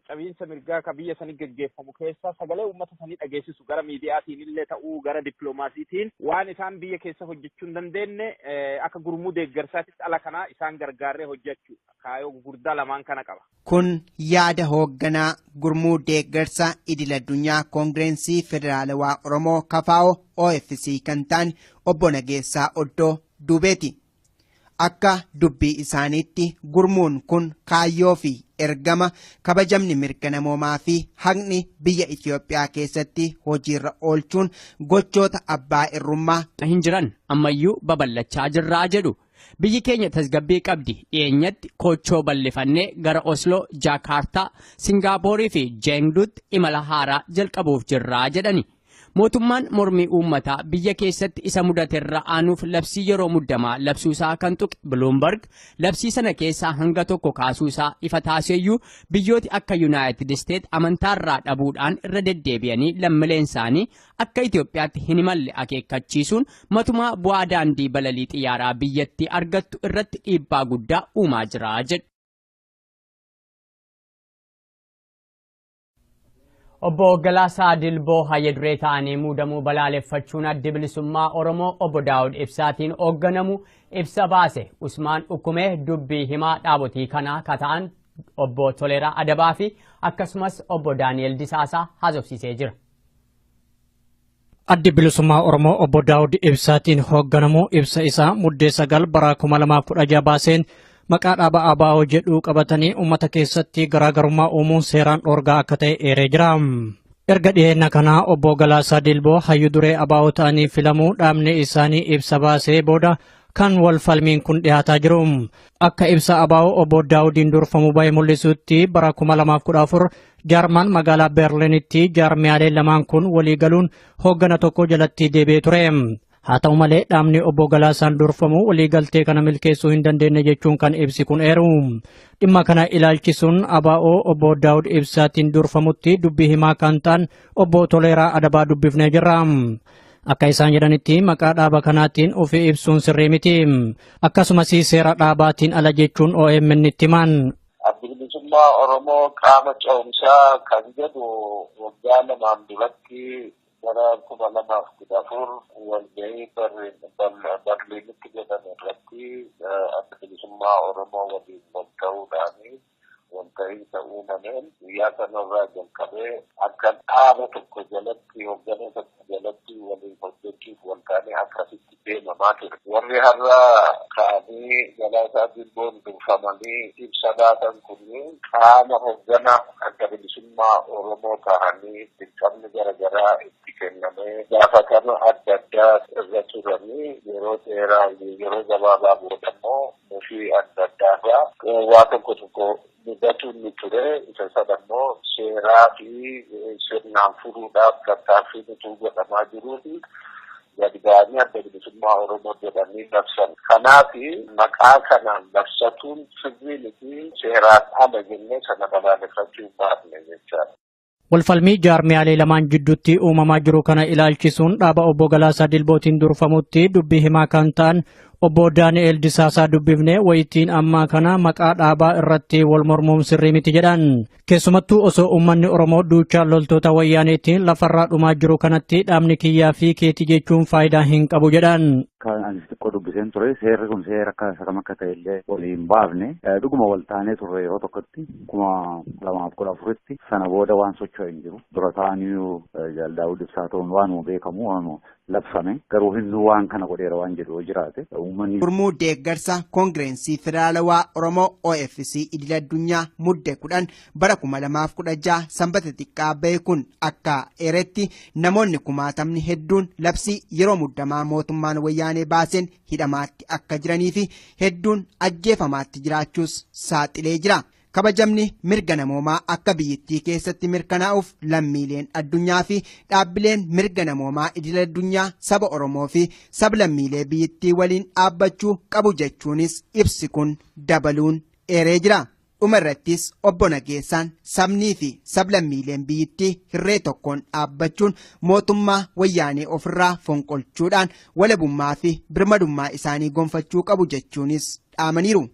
cabiinsa mirgaa ka biyya sanii geggeeffamu keessa sagalee uummata sanii dhageessisu gara miidiyaatiin illee ta'uu gara dippiloomaasiitiin waan isaan biyya keessa hojjechuu hin dandeenye akka gurmuu deeggarsaatitti ala kanaa isaan gargaaree hojjechuu kaayoo gurguddaa lamaan kana qaba. Kun yaada hoogganaa gurmuu deeggarsa idil addunyaa Koongireesii Federaalawaa Oromoo KFO OFC kan ta'an obbo Nageessaa Oddoo Duubeeti. Akka dubbii isaaniitti gurmuun kun kaayyoo fi ergama kabajamni mirga namoomaa fi haqni biyya Itoophiyaa keessatti hojiirra oolchuun gochoota abbaa irrummaa hin jiran ammayyuu babal'achaa jirraa jedhu. Biyyi keenya tasgabbii qabdi dhiyeenyatti kochoo bal'ifannee gara Osloo, Jaakaartaa, Singaaporii fi Jeengduutti imala haaraa jalqabuuf jirraa jedhani. Mootummaan mormii uummataa biyya keessatti isa mudaterra aanuuf labsii yeroo muddamaa labsuusaa kan tuqe Bloomberg labsii sana keessaa hanga tokko kaasuusaa ifa taaseyyuu biyyooti akka United States amantaarraa dhabuudhaan irra deddeebi'anii lammiileen isaanii akka Itoophiyaatti hin imalle akeekkachiisuun matumaa bu'aa daandii balalii xiyyaaraa biyyattii argattu irratti dhiibbaa guddaa uumaa jira jedhu. Obbo Galaasaa Dilboo hayya duree ta'anii muudamuu balaaleffachuun addi bilisummaa Oromoo obbo Daawud Ibsaatiin hoogganamu ibsa baase. Usmaan Ukkumee dubbii himaa dhaabotii kanaa kata'an obbo Toleeraa Adabaa fi akkasumas obbo Daani'el Disaasaa haasofsiisee jira. Addi bilisummaa Oromoo obbo Daawud Ibsaatiin hoogganamu ibsa isaa muddee 9 bara 2016 baaseen maqaa dhaaba ABO jedhu qabatanii uummata keessatti garaagarummaa uumuun seeraan dhoorgaa akka ta'e eeree jira. Erga dhiyeenya kanaa obbo Galaasaa Dilboo hayyu duree ABO ta'anii filamuu dhaabni isaanii ibsa baasee booda kan wal falmiin kun dhiyaataa jiru. Akka ibsa ABO obbo Daawudiin durfamu bahe mul'isutti bara 2014 Jaarman magaalaa Berliinitti jaarmiyaalee lamaan kun walii galuun hooggana tokko jalatti deebi'ee ture. Haa ta'u malee dhaabni obbo Galaasaan durfamu waliigaltee kana milkeessuu hin dandeenye jechuun kan ibsi kun eeru. Dhimma kana ilaalchisuun ABO obbo Daawud Ibsaatiin durfamutti dubbii himaa kan ta'an obbo Toleeraa Adabaa dubbifnee jirra. Akka isaan jedhanitti maqaa dhaaba kanaatiin ofii ibsuun sirrii miti. Akkasumas seera dhaabaatiin ala jechuun OMN itti himan. Addi bilisummaa Oromoo qaama ce'umsaa kan jedhu waggaa lamaan duratti bara 2014 walgahii Berliinitti jedhame irratti adda bilisummaa Oromoo waliin walga'uudhaan walgahiinsa uumameen guyyaa sanarraa jalqabee akka dhaaba tokko jalatti hoggana tokko jalatti waliin hojjechuuf waltaanee akkasitti deemamaa ture. Warri har'a ka'anii Galaasaa Dilboon durfamanii ibsa baatan kunniin qaama hoggana adda bilisummaa Oromoo ta'anii dirqamni garaagaraa itti kennamee gaafatama adda addaa irra turanii yeroo dheeraa yeroo gabaabaa boodammoo mufii adda addaarraa waa tokko tokko mudatuun ni ture. Isa sadammoo seeraa fi sirnaan furuudhaaf tattaaffii nutuu godhamaa jiruufi gadi ba'anii adda bilisummaa Oromoo jedhanii labsan. Kanaaf maqaa kanaan labsatuun sirrii miti seeraan ala jennee sana balaaleffachuu baafne jechaadha. Walfalmii jaarmiyaalee lamaan jidduutti uumamaa jiru kana ilaalchisuun dhaaba obbo Galaasaa Dilbootiin durfamutti dubbii himaa kan ta'an obbo Daani'el Disaasaa dubbifnee wayitiin ammaa kana maqaa dhaabaa irratti wal mormuun sirrii miti jedhan. Keessumattuu osoo uummanni Oromoo duuchaan loltoota wayyaaneetiin lafarraa dhumaa jiru kanatti dhaabni kiyyaa fi keetii jechuun faayidaa hin qabu jedhan. Kan anis xiqqoo dubbiseen ture seerri kun seera akka ta'e illee waliin baafne dhuguma wal taanee turre yeroo tokkotti 2014tti sana booda waan socho'e hin jiru. Dura ta'anii Daawud Ibsaa ta'uun waanuma beekamu waanuma labsame garuu hin waan kana godheera waan jedhu jiraate uummanni. Gurmuu deeggarsa koongireensii federaalawaa Oromoo OFC idil addunyaa mudde 10 bara 2016 sanbata xiqqaa bahe kun akka eeretti namoonni kumaatamni hedduun labsii yeroo muddamaa mootummaan wayyaanee baaseen hidhamaatti akka jiranii fi hedduun ajjeefamaatti jiraachuus saaxilee jira. Kabajamni mirga namoomaa akka biyyattii keessatti mirkanaa'uuf lammiileen addunyaa fi dhaabbileen mirga namoomaa idil addunyaa saba Oromoo fi sab-lammiilee biyyattii waliin dhaabbachuu qabu jechuunis ibsi kun dabaluun eeree jira. Dhuma irrattis obbo Nageessaan sabnii fi sab-lammiileen biyyattii hirree tokkoon dhaabbachuun mootummaa wayyaanee ofirraa fonqolchuudhaan walabummaa fi birmadummaa isaanii gonfachuu qabu jechuunis dhaamaniiru.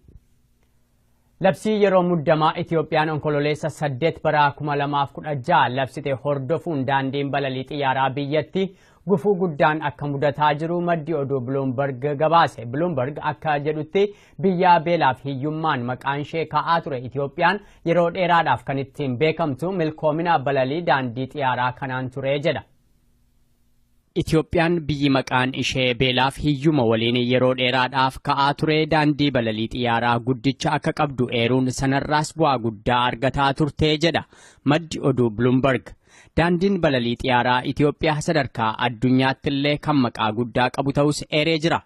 Labsii yeroo muddamaa Itiyoophiyaan onkololeessa 8 bara 2016 labsite hordofuun daandiin balalii xiyyaaraa biyyatti gufuu guddaan akka mudataa jiru maddi oduu Bloomberg gabaase. Bloomberg akka jedhutti biyya beelaaf hiyyummaan maqaan ishee ka'aa ture Itiyoophiyaan yeroo dheeraadhaaf kan ittiin beekamtu milkoomina balalii daandii xiyyaaraa kanaan ture jedha. Itiyoophiyaan biyyi maqaan ishee beelaaf hiyyuma waliin yeroo dheeraadhaaf ka'aa ture daandii balalii xiyyaaraa guddicha akka qabdu eeruun sanarraas bu'aa guddaa argataa turte jedha maddi oduu Bloomberg. Daandiin balalii xiyyaaraa Itiyoophiyaa sadarkaa addunyaatti illee kan maqaa guddaa qabu ta'us eeree jira.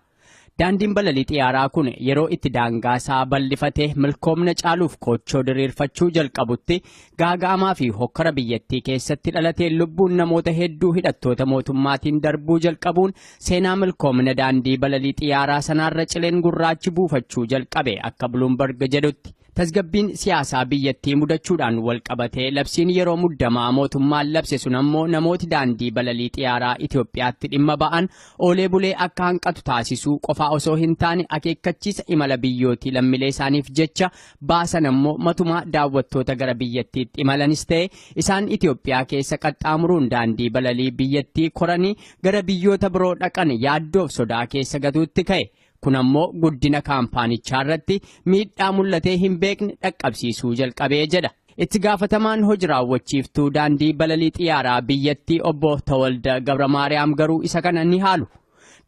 Daandiin balalii xiyyaaraa kun yeroo itti daangaasaa bal'ifatee milkoomna caaluuf kochoo diriirfachuu jalqabutti gaaga'amaa fi hokkara biyyattii keessatti dhalatee lubbuun namoota hedduu hidhattoota mootummaatiin darbuu jalqabuun seenaa milkoomna daandii balalii xiyyaaraa sanaarra cileen gurraachi buufachuu jalqabe akka Bloomberg jedhutti. Tasgabbiin siyaasaa biyyattii mudachuudhaan walqabatee labsiin yeroo muddamaa mootummaan labse sun ammoo namooti daandii balalii xiyyaaraa Itiyoophiyaatti dhimma ba'an oolee bulee akka hanqatu taasisuu qofaa osoo hin taane akeekkachiisa imala biyyootii lammiilee isaaniif jecha baasan ammoo matumaa daawwattoota gara biyyattiitti imalanis ta'e isaan Itiyoophiyaa keessa qaxxaamuruun daandii balalii biyyattii koranii gara biyyoota biroo dhaqan yaaddoof sodaa keessa gatuutti ka'e. Kun ammoo guddina kaampaanichaa irratti miidhaa mul'atee hin beekne dhaqqabsiisuu jalqabee jedha. Itti gaafatamaan hojii raawwachiiftuu daandii balalii xiyyaaraa biyyattii obbo Tawalda Gabramaariyaam garuu isa kana ni haalu.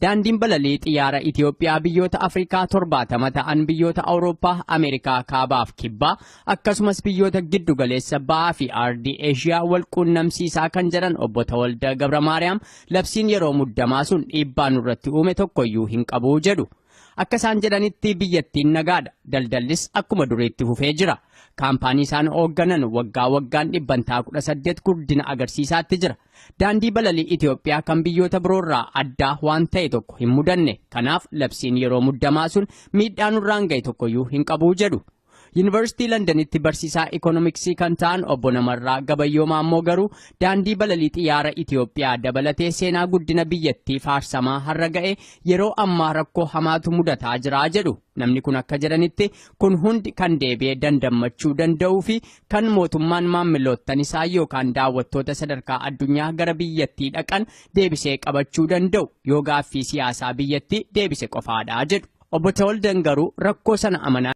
Daandiin balalii xiyyaaraa Itiyoophiyaa biyyoota Afrikaa 70 ta'an biyyoota Awurooppaa, Ameerikaa kaabaaf kibbaa akkasumas biyyoota giddu galeessa ba'aa fi aardii Eeshiyaa wal quunnamsiisaa kan jedhan obbo Tawalda Gabramaariyaam labsiin yeroo muddamaa sun dhiibbaa nurratti uume tokkoyyuu hin qabu jedhu. Akka isaan jedhanitti biyyattiin nagaadha. Daldallis akkuma duriitti fufee jira. Kaampaanii isaan hoogganan waggaa waggaan 18 guddina agarsiisaatti jira. Daandii balalii Itiyoophiyaa kan biyyoota biroorraa addaa waan ta'e tokko hin mudanne. Kanaaf labsiin yeroo muddamaa sun miidhaa nurraan ga'e tokkoyyuu hin qabu jedhu. Yuunivarsiitii Londanitti barsiisaa ikoonomiksii kan ta'an obbo Namarraa Gabayyoomaa ammoo garuu daandii balalii xiyyaara Itiyoophiyaa dabalatee seenaa guddina biyyattii faarsamaa har'a ga'e yeroo ammaa rakkoo hamaatu mudataa jira jedhu. Namni kun akka jedhanitti kun hundi kan deebi'ee dandammachuu danda'uu fi kan mootummaan maamilootan isaa yookaan daawwattoota sadarkaa addunyaa gara biyyattii dhaqan deebisee qabachuu danda'u yoo gaaffii siyaasaa biyyattii deebise qofaadha jedhu. Obbo Tawaldan garuu rakkoo sana amanaa